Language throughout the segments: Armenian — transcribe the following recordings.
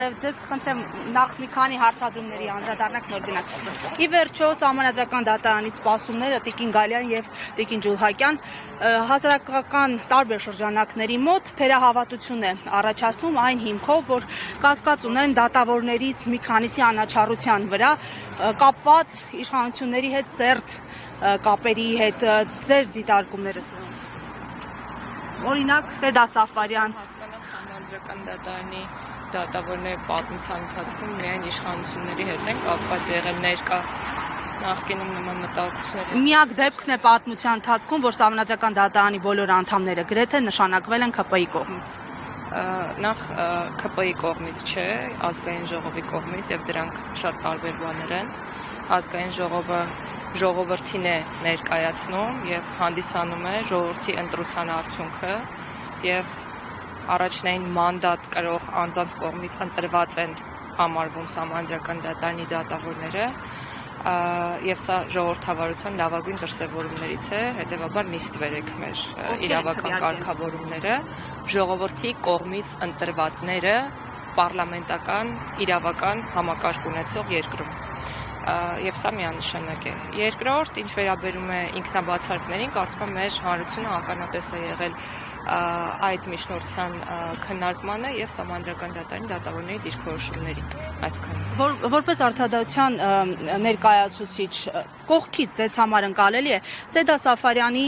Ձեզ խնդրեմ նախ մի քանի հարցադրումների անդրադառնանք նորգնակ։ Ի վերջո Սահմանադրական դատարանից սպասումները Տիկին Գալյան եւ Տիկին Ջուլհակյան հասարակական տարբեր շրջանակների մոտ թերահավատություն է առաջացնում այն հիմքով, որ կասկած ունեն դատավորներից մի քանիսի անաչառության վրա կապված իշխանությունների հետ սերտ կապերի հետ ձեր դիտարկումները։ Օրինակ Սեդա Սաֆարյան հասկանամ Սահմանադրական դատարանի դատավորների պատմության ընթացքում միայն իշխանությունների հետ են կապված եղել ներկա նախկինում նման մտահոգություններ։ Միակ դեպքն է պատմության ընթացքում, որ Սահմանադրական դատարանի բոլոր անդամները գրեթե նշանակվել են ԿՊ-ի կողմից։ Նախ ԿՊ-ի կողմից չէ, ազգային ժողովի կողմից եւ դրանք շատ տարբեր բաներ են։ Ազգային ժողովը ժողովրդին է ներկայացնում եւ հանդիսանում է ժողովրդի ընտրության արդյունքը եւ առաջնային մանդատ կրող անձանց կողմից ընտրված են համարվում Սահմանադրական դատարանի դատավորները եւ սա ժողովրդավարության լավագույն դրսեւորումներից է, հետեւաբար նիստվեր եք մեր իրավական կարգավորումները ժողովրդի կողմից ընտրվածները պարլամենտական իրավական համակարգ ունեցող երկրում եւ սա միանշանակ է։ Երկրորդ, ինչ վերաբերում է ինքնաբացարկներին, կարծում եմ մեր հանրությունը ականատես է եղել այդ միջնորդության քննարկմանը եւ Սահմանադրական դատարանի դատավորների դիրքորոշումներին այսքան։ Որպես արդարադատության ներկայացուցիչ կողքից ձեզ համար ընկալելի է Սեդա Սաֆարյանի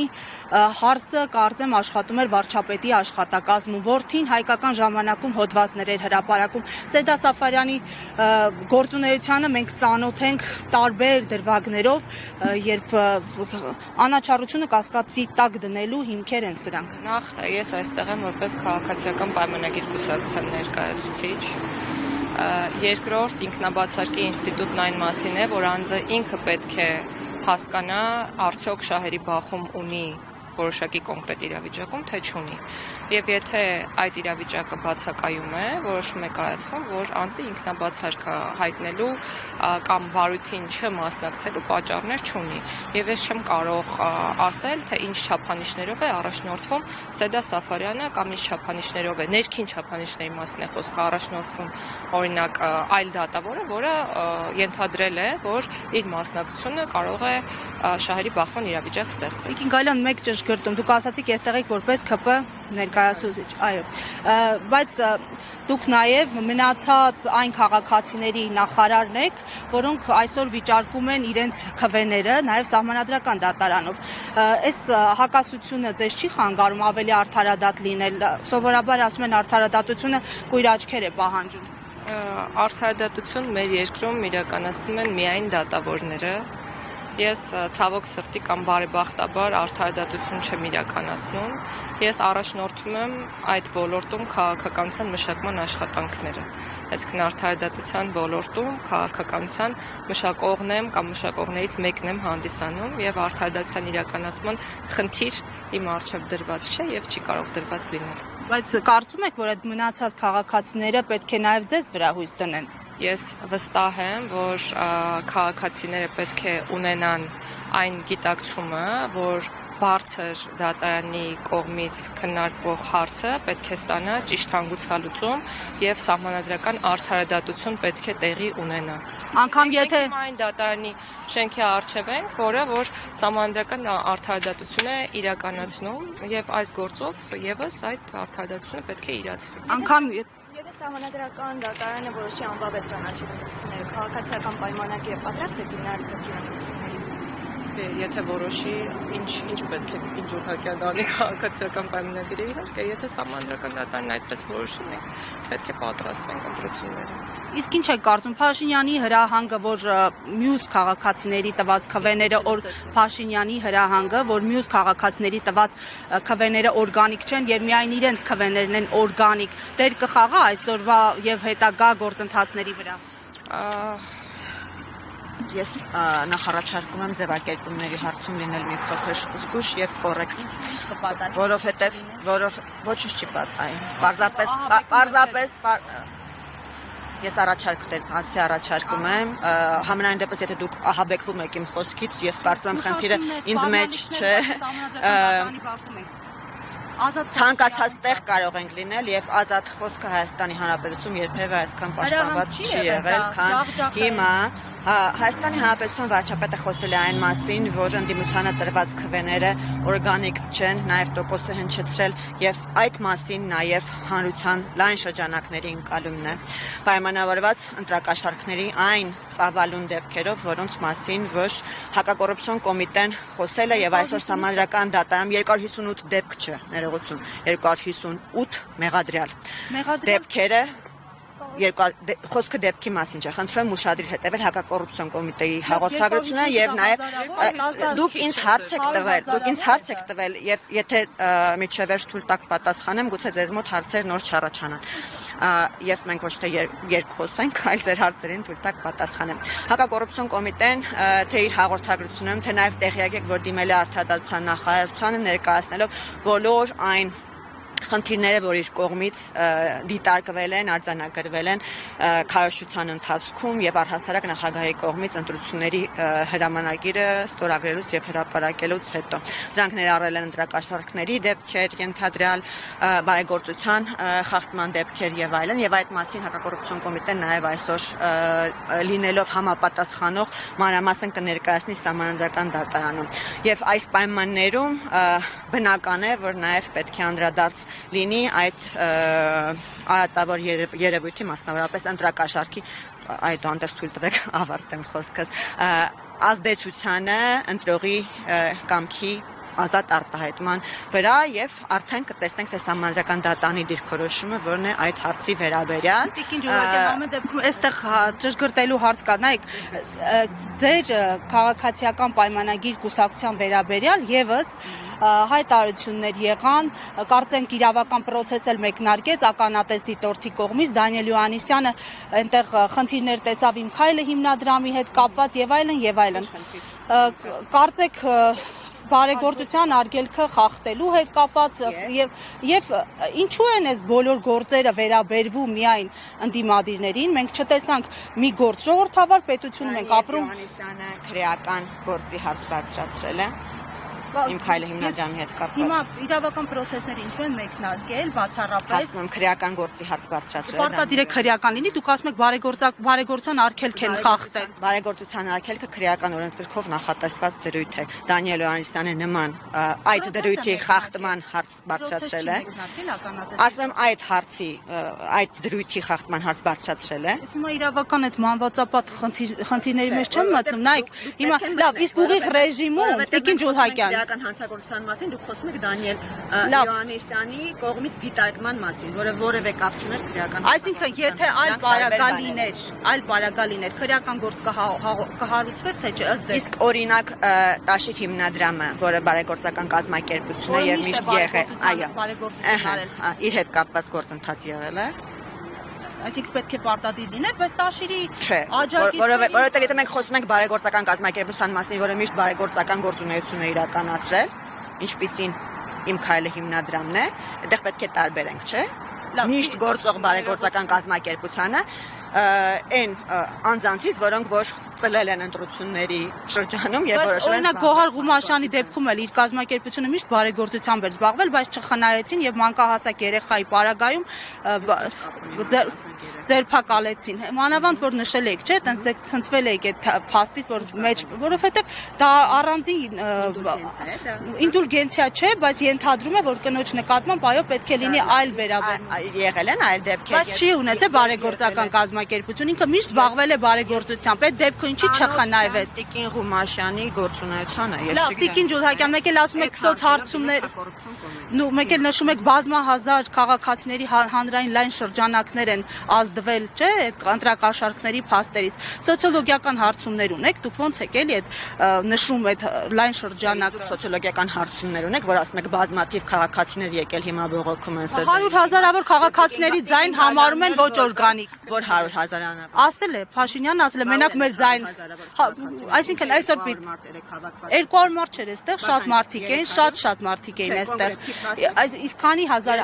հարցը կարծեմ աշխատում էր վարչապետի աշխատակազմում, որդին հայկական ժամանակում հոդվածներ էր հրապարակում։ Սեդա Սաֆարյանի գործունեությանը մենք ծանոթ ենք տարբեր դրվագներով, երբ անաչառությունը կասկածի տակ դնելու հիմքեր են սրանք։ Նախ ես այստեղ եմ որպես քաղաքացիական պայմանագիր կուսակցության ներկայացուցիչ։ Երկրորդ, ինքնաբացարկի ինստիտուտն այն մասին է, որ անձը ինքը պետք է հասկանա արդյոք շահերի բախում ունի որոշակի կոնկրետ իրավիճակում, թե չունի։ Եվ եթե այդ իրավիճակը բացակայում է, որոշում է կայացվում, որ անձը ինքնաբացարկ հայտնելու կամ վարույթին չմասնակցելու պատճառներ չունի։ Եվ ես չեմ կարող ասել, թե ինչ չափանիշներով է առաջնորդվում Սեդա Սաֆարյանը կամ ինչ չափանիշներով է, ներքին չափանիշների մասին է խոսքը առաջնորդվում, օրինակ այլ դատավորը, որը ենթադրել է, որ իր մասնակցությունը կարող է շահերի բախման իրավիճակ ստեղծել։ Տիկին Գալյան, մեկ ճշգրտում, դուք ասացիք այստեղ եք որպես ԿՊ ներկայացուցիչ, այո, բայց դուք նաև մնացած այն քաղաքացիների նախարարն եք, որոնք այսօր վիճարկում են իրենց ՔՎ-ները, նաև Սահմանադրական դատարանով։ Այս հակասությունը ձեզ չի խանգարում ավելի արդարադատ լինել։ Սովորաբար ասում են արդարադատությունը կույր աչքեր է պահանջում։ Արդարադատություն մեր երկրում իրականացնում են միայն դատավորները։ Ես ցավոք սրտի կամ բարեբախտաբար արդարադատություն չեմ իրականացնում։ Ես առաջնորդում եմ այդ ոլորտում քաղաքականության մշակման աշխատանքները։ Այսինքն արդարադատության ոլորտում քաղաքականության մշակողն եմ կամ մշակողներից մեկն եմ հանդիսանում եւ արդարադատության իրականացման խնդիր իմ առջև դրված չէ եւ չի կարող դրված լինել։ Բայց կարծում եք, որ այդ մնացած քաղաքացիները պետք է նաև ձեզ վրա հույս դնեն։ Ես վստահ եմ, որ քաղաքացիները պետք է ունենան այն գիտակցումը, որ բարձր դատարանի կողմից քննարկվող հարցը պետք է ստանա ճիշտ հանգուցալուծում եւ սահմանադրական արդարադատություն պետք է տեղի ունենա։ Անկամ եթե այն դատարանի շենքի առջև ենք, որը որ սահմանադրական արդարադատություն է իրականացնում եւ այս գործով եւս այդ արդարադատությունը պետք է իրացվի։ Անկամ Սահմանադրական դատարանը որոշի անբավարար ճանաչությունները քաղաքացիական պայմանագիրը պատրաստ է քննարկությունների։ Եթե որոշի ինչ պետք է ինչ Ջուլհակյան անի քաղաքացիական պայմանագիրը իհարկե, եթե Սահմանադրական դատարանն այդպես որոշի, մենք պետք է պատրաստվենք ընտրություններին։ Իսկ ինչ եք կարծում Փաշինյանի հրահանգը, որ մյուս քաղաքացիների տված ՔՎ-ները Փաշինյանի հրահանգը, որ մյուս քաղաքացիների տված ՔՎ-ները օրգանիկ չեն եւ միայն իրենց ՔՎ-ներն են օրգանիկ, դեր կխաղա այսօրվա եւ հետագա գործընթացների վրա։ Ես նախարարչարկում եմ ձևակերպումների հարցում լինել մի փոքր զգուշ եւ կոռեկտ, որովհետեւ ոչինչ չի պարզապես ես առաջարկում եմ, համենայն դեպս եթե դուք ահաբեկվում եք իմ խոսքից, ես կարծում եմ խնդիրը ինձ մեջ չէ։ ցանկացած տեղ կարող ենք լինել եւ ազատ խոսքը Հայաստանի Հանրապետությունում երբևէ այսքան պաշտպանված չի եղել, քան հիմա։ Հայաստանի Հանրապետության վարչապետը խոսել է այն մասին, որ ընդդիմությանը տրված քվեները օրգանիկ չեն, նաև տոկոսը հնչեցրել եւ այդ մասին նաև հանրության լայն շրջանակների ընկալումն է պայմանավորված ընտրակաշառքների այն ծավալուն դեպքերով, որոնց մասին որ հակակոռուպցիոն կոմիտեն խոսել է եւ այսօր Սահմանադրական դատարանում 258 դեպք չէ, ներողություն, 258 մեղադրյալ դեպքերը խոսքը դեպքի մասին չէ, խնդրում եմ ուշադիր հետևել հակակոռուպցիոն կոմիտեի հաղորդագրությունը եւ նաեւ դուք ինձ հարց եք տվել եւ եթե միջև վերջ թույլ տակ պատասխանեմ, գուցե ձեզ մոտ հարցեր նոր չառաջանան եւ մենք ոչ թե երկխոսենք, այլ ձեր հարցերին թույլ տակ պատասխանեմ։ Հակակոռուպցիոն կոմիտեն թե իր հաղորդագրությունում, թե նաեւ տեղյակ եք, որ դիմել է Արտադրության նախարարությանը ներկայացնելով բոլոր այն խնդիրները, որ իր կողմից դիտարկվել են, արձանագրվել են քարոզչության ընթացքում եւ առհասարակ նախագահի կողմից ընտրությունների հրամանագիրը ստորագրելուց եւ հրապարակելուց հետո։ Դրանք ներառել են ընտրակաշառքների դեպքեր, ենթադրյալ բարեգործության խախտման դեպքեր եւ այլն, եւ այդ մասին հակակոռուպցիոն կոմիտեն նաեւ այսօր լինելով համապատասխանող մանրամասն կներկայացնի Սահմանադրական դատարանում։ Եվ այս պայմաններում բնական է, որ նաեւ պետք է անդրադարձ լինի այդ արատավոր երևույթի, մասնավորապես ընտրակաշառքի, այդուհանդերձ թույլ տվեք ավարտեմ խոսքս, ազդեցությանը ընտրողի կամքի ազատ արտահայտման վրա եւ արդեն կտեսնենք թե Սահմանադրական դատարանի դիրքորոշումը որն է այդ հարցի վերաբերյալ։ Տիկին Ջուլակյան, ամեն դեպքում այստեղ ճշգրտելու հարց կա, նայեք, ձեր քաղաքացիական պայմանագիր կուսակցության վերաբերյալ եւս հայտարարություններ եղան, կարծենք իրավական process էլ մեկնարկեց ականատես դիտորդի կողմից, Դանիել Յոհաննիսյանը այնտեղ խնդիրներ տեսավ Իմ Քայլը հիմնադրամի հետ կապված եւ այլն։ Կարծեք բարեգործության արգելքը խախտելու հետ կապված եւ ինչու են այս բոլոր գործերը վերաբերվում միայն ընդդիմադիրներին, մենք չտեսանք մի գործ, ժողովրդավար պետությունում ենք ապրում։ Յոհաննիսյանը քրեական գործի հարց բարձրացրել է Իմ Քայլը հիմնադրամի հետ կապված։ Հիմա իրավական process-ները ինչու են մեկնարկել, բացառապես Հասնում քրեական գործի հարց բարձրացրել։ Պարտադիր է քրեական լինի, դուք ասում եք բարեգործության արգելք են խախտել։ Բարեգործության արգելքը քրեական օրենսգրքով նախատեսված դրույթ է։ Դանիել Յոհաննիսյանը նման այդ դրույթի խախտման հարց բարձրացրել է։ Ասում եմ այդ հարցի, այդ դրույթի խախտման հարց բարձրացրել է։ Հիմա իրավական այդ մանվածապատ խնդիրների մեջ չեմ մտնում, նայեք, հիմա լավ, իսկ ուղիղ ռեժիմում Տիկին Ջուլհակյան հանցագործության մասին դուք խոսում եք Դանիել Յոհաննիսյանի կողմից դիտարկման մասին, որը որևէ կապ չուներ քրեական։ Այսինքն, եթե այլ պարագա լիներ, քրեական գործ կհարուցվեր, թե չէ, ըստ ձեզ։ Իսկ օրինակ Տաշիր հիմնադրամը, որը բարեգործական կազմակերպություն է եւ միշտ եղել, այո, իր հետ կապված գործընթաց եղել է։ Այսինքն պետք է պարտադիր լիներ, բայց Տաշիրի որովհետև եթե մենք խոսում ենք բարեգործական կազմակերպության մասին, որը միշտ բարեգործական գործունեություն է իրականացրել, ինչպիսին Իմ Քայլը հիմնադրամն է, այդտեղ պետք է տարբերենք, չէ՞։ Միշտ գործող բարեգործական կազմակերպությանը այն անձանցից, որոնք որ ծլել են ընտրությունների շրջանում եւ որոշել են։ Օրինակ Գոհար Ղումաշյանի դեպքում էլ իր կազմակերպությունը միշտ բարեգործությամբ էր զբաղվել, բայց չխնայեցին եւ մանկահասակ երեխայի պարագայում ձերբակալեցին։ Մանավանդ որ նշել եք, չէ՞, տենց ցնցվել եք այդ փաստից, որ մեջ, որովհետեւ դա առանձին ինդուլգենցիա չէ, բայց ենթադրում է, որ կնոջ նկատմամբ այո պետք է լինի այլ վերաբերմունք։ Եղել են այլ դեպքեր։ Բայց չի ունեցել բարեգործական կազմակերպություն, ինքը միշտ զբաղվել է բարեգործությամբ։ Այդ դեպքը ինչի չխնայվեց։ Տիկին Ղումաշյանի գործունեությանը ես չգիտեմ։ Տիկին Ջուլհակյան, մեկ էլ ասում եք սոցհարցումներ, մեկ էլ նշում եք բազմահազար քաղաքացիների հանրային լայն շրջանակներ են ազդվել, չէ՞, այդ ընտրակաշառքների փաստերից։ Սոցիոլոգիական հարցումներ ունեք, դուք ո՞նց եք էլի այդ նշում այդ լայն շրջանակ սոցիոլոգիական հարցումներ ունեք, որ ասում եք բազմաթիվ քաղաքացիներ եկել հիմա բողոքում են սա։ 100 հազարավոր քաղաքացիների ձայն համարում են ոչ օրգանիկ։ Որ 100 հազարանա։ Ասել է Փաշինյանն, ասել է մենակ մեր ձայն։ Այսինքն այսօր 200 մարդ չէր այստեղ, շատ մարդիկ էին, շատ մարդիկ էին այստեղ։ Իսկ քանի հազար,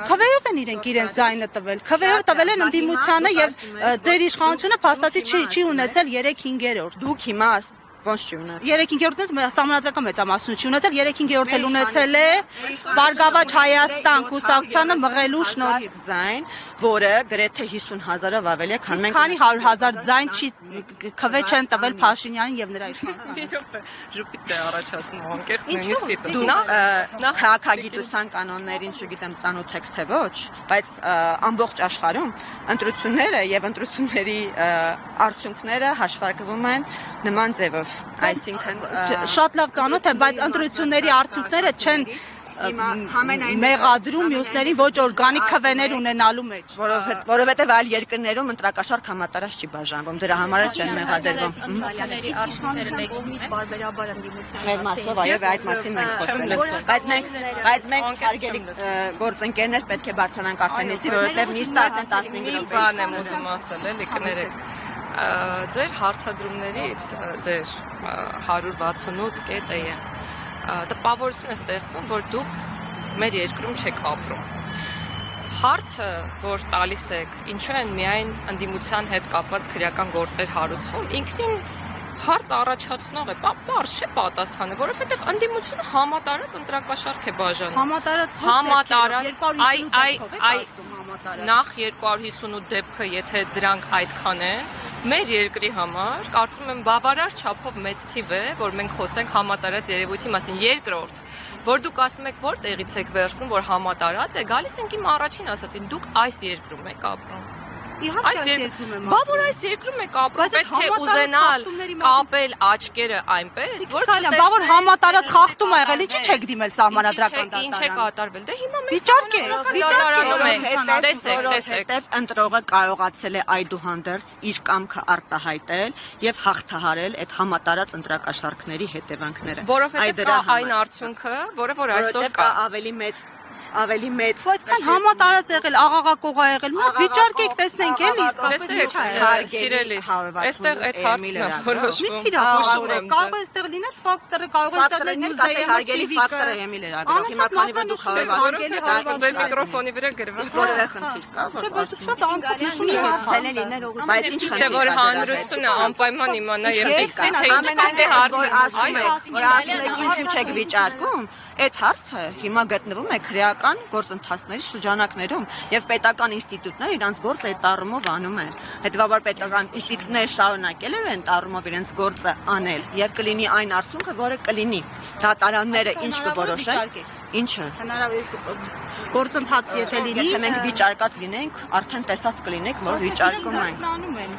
քվեով են իրենց ձայնը տվել, քվեով տվել են ընդդիմությանը եւ ձեր իշխանությունը փաստացի չի ունեցել 3/5։ Դուք հիմա Ոնց չի ունեցել։ 3/5-ից համանդրական մեծամասնություն ունեցել, 3/5 էլ ունեցել է Բարգավաճ Հայաստան կուսակցությանը մղելու շնորհիվ Ձայն, որը գրեթե 50,000-ով ավելի է, քան մենք քանի 100,000 ձայն չի քվե չեն տվել Փաշինյանին եւ նրա իշխանությանը։ Ժուպիտ է առաջացնում անկեղծ նույնիսկ Դու նախ քաղաքագիտության կանոններին, չգիտեմ, ծանոթ եք թե ոչ, բայց ամբողջ աշխարհում ընտրությունները եւ ընտրությունների արդյունքները հաշվարկվում են նման ձևով, այսինքն Շատ լավ ծանոթ եմ, բայց ընտրությունների արդյունքները չեն մեղադրում մյուսներին ոչ օրգանիկ քվեներ ունենալու մեջ։ Որովհետև այլ երկրներում ընտրակաշարք համատարած չի բաժանվում, դրա համար էլ չեն մեղադրվում։ Ընտրությունների արդյունքները մեկումից բարբերաբար ընդդիմության Մեր մասով այո, այդ մասին մենք խոսել ենք։ Բայց մենք հարգելի գործընկերներ պետք է բարձրանանք արդեն նիստի, որովհետև նիստը արդեն 15 Մի բան եմ ուզում ասել, էլի կներեք։ Ձեր հարցադրումներից ձեր 168 կետը է տպավորություն է ստեղծում, որ դուք մեր երկրում չեք ապրում։ Հարցը, որ տալիս եք, ինչու են միայն ընդդիմության հետ կապված քրեական գործեր հարուցում, ինքնին հարց առաջացնող է, պարզ չէ պատասխանը, որովհետև ընդդիմությունը համատարած ընտրակաշարք է բաժանում։ Համատարած, նախ 258 դեպքը, եթե դրանք այդքան են, մեր երկրի համար, կարծում եմ բավարար չափով մեծ թիվ է, որ մենք խոսենք համատարած երևույթի մասին։ Երկրորդ, որ դուք ասում եք, որտեղից եք վերցնում, որ համատարած է, գալիս ենք իմ առաջին ասածին, դուք այս երկրում եք ապրում։ Բա որ այս երկրում եք ապրում, պետք է ուզենալ կապել աչքերը այնպես, որ Բա որ համատարած խախտում ա եղել, ինչի՞ չեք դիմել սահմանադրական դատարան։ Ինչ է կատարվել։ Դե հիմա մենք Վիճակ է, դատարանում ենք։ Տեսեք։ Որովհետև ընտրողը կարողացել է այդուհանդերձ իր կամքը արտահայտել եւ հաղթահարել այդ համատարած ընտրակաշարքների հետևանքները։ Որովհետև կա այն արդյունքը, որը որ այսօր կա ավելի մեծ Այդքան համատարած եղել, աղաղակող ա եղել, մի հատ վիճարկեք տեսնենք էլի։ Տեսեք, սիրելիս, այստեղ այդ հարցն է որոշվում։ Կարող է այստեղ լինել ֆակտորը, կարող է այստեղ լինել հարգելի ֆակտորը Էմիլ Երագրով։ Հիմա քանի որ դուք Ձեր միկրոֆոնի վրա գրված։ որևէ խնդիր կա, որ բայց ինչ Չէ, որ հանրությունը անպայման իմանա եւ դիքսի թե ինչպես է որ ասում եք ինչու չեք վիճարկում, այդ հարցը հիմա գտնվում է քրեական գործընթացների շրջանակներում եւ պետական ինստիտուտները իրենց գործը այդ առումով անում են։ Հետեւաբար պետական ինստիտուտները շարունակել են առումով իրենց գործը անել եւ կլինի այն արդյունքը, որը կլինի։ Դատարանները ինչ կորոշեն, ինչը գործընթաց եթե լինի, եթե մենք վիճարկած լինենք, արդեն տեսած կլինենք, որ վիճարկում ենք։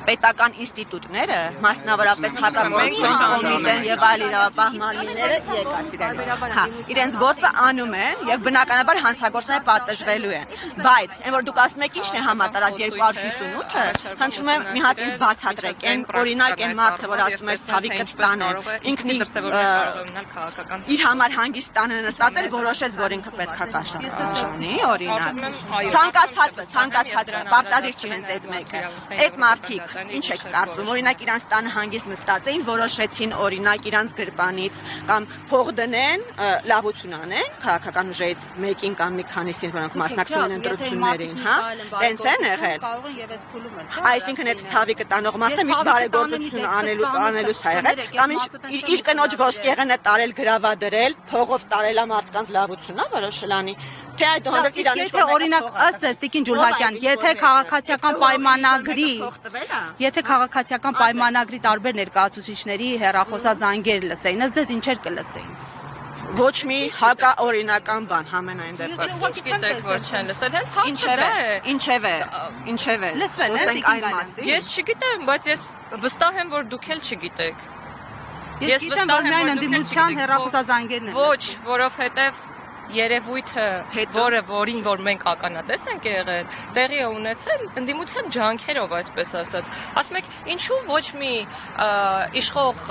Պետական ինստիտուտները, մասնավորապես հակագործություն կոմիտեն եւ այլ իրավապահ մարմինները հա, իրենց գործը անում են եւ բնականաբար հանցագործները պատժվելու են։ Բայց այն որ դուք ասում եք ինչն է համատարած 258-ը, խնդրում եմ մի հատ ինձ բացատրեք։ Այն օրինակ այն մարդը, որ ասում էր ցավի կտանը, ինքն իր համար հանգիստ տանը նստած որոշեց, որ ինքը պետքա կաշառի, օրինակ։ Ցանկացածը, պարտադիր չի հենց այդ մեկը։ Այդ մարդիկ ինչ եք կարծում, օրինակ իրանց տանը հանգիստ նստած էին, որոշեցին օրինակ իրանց գրպանից կամ փող դնեն, լավություն անեն, քաղաքական ուժերից մեկին կամ մի քանիսին, որոնք մասնակցում են ընտրություններին, հա։ Տենց են եղել։ Այսինքն այդ ցավի կտանող մարդը միշտ բարեգործություն անելուց է եղել, կամ իր կնոջ ոսկեղենը տարել, գրավադրել, փողով տարել մարդկանց լավությունն է որոշել անի։ Թե այդուհանդերձ իրան Եթե օրինակ ըստ ձեզ Տիկին Ջուլհակյան, եթե քաղաքացիական պայմանագրի տարբեր ներկայացուցիչների հեռախոսազանգեր լսեին, ըստ ձեզ ինչեր կլսեին։ Ոչ մի հակաօրինական բան համենայն դեպս։ Ոչ գիտեք, որ չեն լսել, հենց հարցը դա է։ Ինչև է։ Լսվել է Տիկին Գալյան։ Ես չգիտեմ, բայց ես վստահ եմ, որ դուք էլ չգիտեք։ Ես գիտեմ, որ միայն ընդդիմության հեռախոսազանգերն են։ Ոչ, որովհետև երևույթը, որին որ մենք ականատես ենք եղել, տեղի է ունեցել ընդդիմության ջանքերով, այսպես ասած։ Ասում եք, ինչու ոչ մի իշխող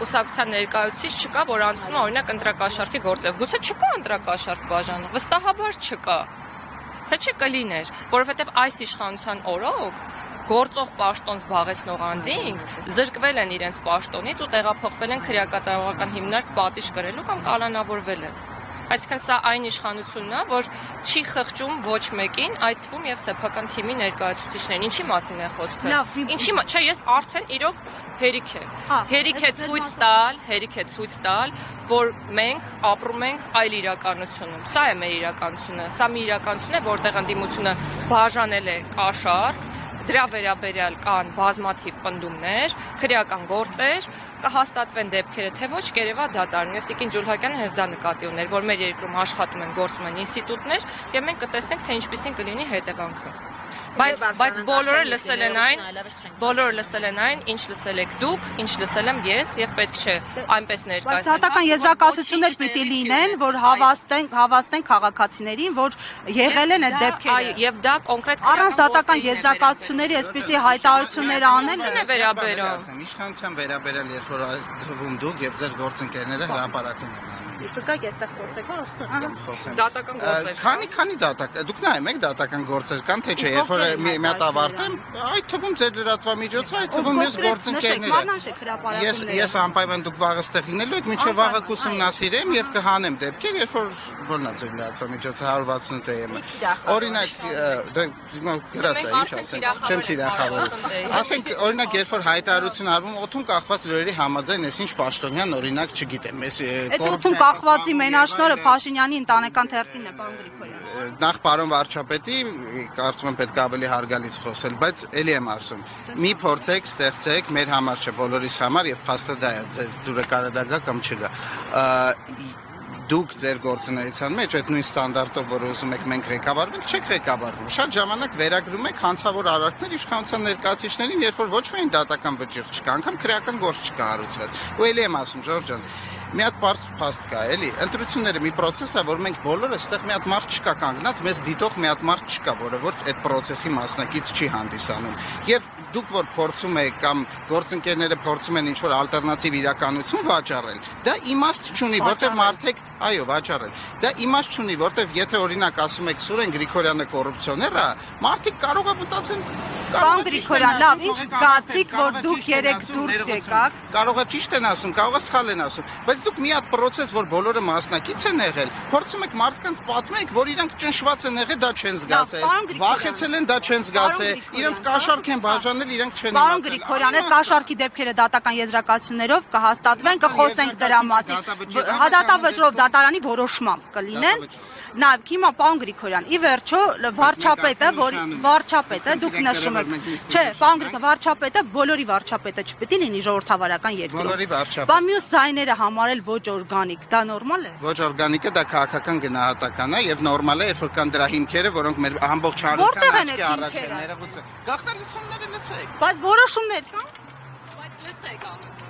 կուսակցության ներկայացուցիչ չկա, որ անցնում է օրինակ ընտրակաշարքի գործով։ Գուցե չկա ընտրակաշարք բաժանում, վստահաբար չկա։ Թե չէ կլիներ, որովհետև այս իշխանության օրոք գործող պաշտոն զբաղեցնող անձինք զրկվել են իրենց պաշտոնից ու տեղափոխվել են քրեակատարողական հիմնարկ պատիժ կրելու կամ կալանավորվել են։ Այսինքն սա այն իշխանությունն է, որ չի խղճում ոչ մեկին, այդ թվում եւ սեփական թիմի ներկայացուցիչներին։ Ինչի մասին է խոսքը։ Ինչի, չէ, ես արդեն իրոք հերիք է։ Հերիք է ցույց տալ, որ մենք ապրում ենք այլ իրականությունում։ Սա է մեր իրականությունը։ Սա մի իրականություն է, որտեղ ընդդիմությունը բաժանել է կաշառք, դրա վերաբերյալ կան բազմաթիվ պնդումներ, քրեական գործեր, կհաստատվեն դեպքերը, թե ոչ կերևա դատարանում։ Եվ Տիկին Ջուլհակյանը հենց դա նկատի ուներ, որ մեր երկրում աշխատում են, գործում են ինստիտուտներ, եւ մենք կտեսնենք, թե ինչպիսին կլինի հետևանքը։ Բայց բոլորը լսել են այն, ինչ լսել եք դուք, ինչ լսել եմ ես եւ պետք չէ այնպես ներկայացնել։ Բայց դատական եզրակացություններ պիտի լինեն, որ հավաստեն քաղաքացիներին, որ եղել են այդ դեպքերը։ Եվ դա կոնկրետ առանց դատական եզրակացությունների այսպիսի հայտարարություններ անելը է վերաբերում։ Իշխանության վերաբերյալ երբ որ դրվում դուք եւ ձեր գործընկերները հրապարակում են անում։ Կգաք այստեղ խոսեք, Դատական գործեր։ Քանի դատական, դուք նայում եք դատական գործեր կան, թե չէ, երբ որ մի հատ ավարտեմ, այդ թվում ձեր լրատվամիջոցը, այդ թվում մյուս գործընկերները։ Ես անպայման դուք վաղը ստեղ լինելու եք, մինչև վաղը կուսումնասիրեմ եւ կհանեմ դեպքեր, երբ որ որն է ձեր լրատվամիջոցը 168-ը։ Օրինակ, գրասա, ինչ ասեմ, չեմ թիրախավորում։ Ասենք, օրինակ, երբ որ հայտարարություն արվում, օդում կախված լուրերի համաձայն, ես ինչ պաշտոնյան, օրինակ, չգիտեմ, ես կոռուպցիոն կախվածի մենաշնորը Փաշինյանի ընտանեկան թերթին է, պարոն Գրիգորյան։ Նախ պարոն վարչապետի, կարծում եմ պետք է ավելի հարգալից խոսել, բայց ելի եմ ասում, մի փորձեք, ստեղծեք, մեր համար չէ, բոլորիս համար եւ փաստը դա է, դուրը կարա դա գա կամ չգա։ Դուք ձեր գործունեության մեջ այդ նույն ստանդարտով, որ ուզում եք մենք ղեկավարվենք, չեք ղեկավարվում։ Շատ ժամանակ վերագրում եք հանցավոր արարքներ իշխանության ներկայացուցիչներին, երբ որ ոչ միայն դատական վճիռ չկա, անգամ քրեական գործ չկա հարուցված։ Ու ելի եմ ասում, Ժորժ ջան, մի հատ բարձ փաստ կա, էլի։ Ընտրությունները մի process է, որ մենք բոլորը այստեղ մի հատ մարդ չկա կանգնած, մեզ դիտող մի հատ մարդ չկա, որը որ այդ process-ի մասնակից չի հանդիսանում։ Եվ դուք որ փորձում եք կամ գործընկերները փորձում են ինչ-որ ալտերնատիվ իրականություն վաճառել, դա իմաստ չունի, որտեղ մարդիկ, այո, վաճառել։ Դա իմաստ չունի, որտեղ եթե օրինակ ասում եք Սուրեն Գրիգորյանը կոռուպցիոներ է, մարդիկ կարող է մտածեն Պարոն Գրիգորյան, լավ, ինչ զգացիք, որ դուք երեք դուրս եկաք։ Կարող է ճիշտ են ասում, կարող է սխալ են ասում, բայց դուք մի հատ process, որ բոլորը մասնակից են եղել, փորձում եք մարդկանց պատմեք, որ իրանք ճնշված են եղել, դա չեն զգացել, վախեցել են, դա չեն զգացել, իրենց կաշառք են բաժանել, իրանք չեն Պարոն Գրիգորյան, այդ կաշառքի դեպքերը դատական եզրակացություններով կհաստատվեն, կխոսենք դրա մասին։ Հադատավճռով դատարանի որոշմամբ կլինեն։ Նաեւ հիմա պարոն Գրիգորյան, ի վերջո վարչապետը դուք նշում եք, չէ, պարոն Գրիգորյան, վարչապետը բոլորի վարչապետը չպետք է լինի ժողովրդավարական երկրում։ Բոլորի վարչապետ։ Բա մյուս զայները համարել ոչ օրգանիկ, դա նորմալ է։ Ոչ օրգանիկը դա քաղաքական գնահատական է եւ նորմալ է, երբ որ կան դրա հիմքերը, որոնք մեր ամբողջ հանրության աչքի առաջ են ներողություն։ Գաղտնալիությունները լսեք։ Բայց որոշումներ կան։ Բայց լսեք անում։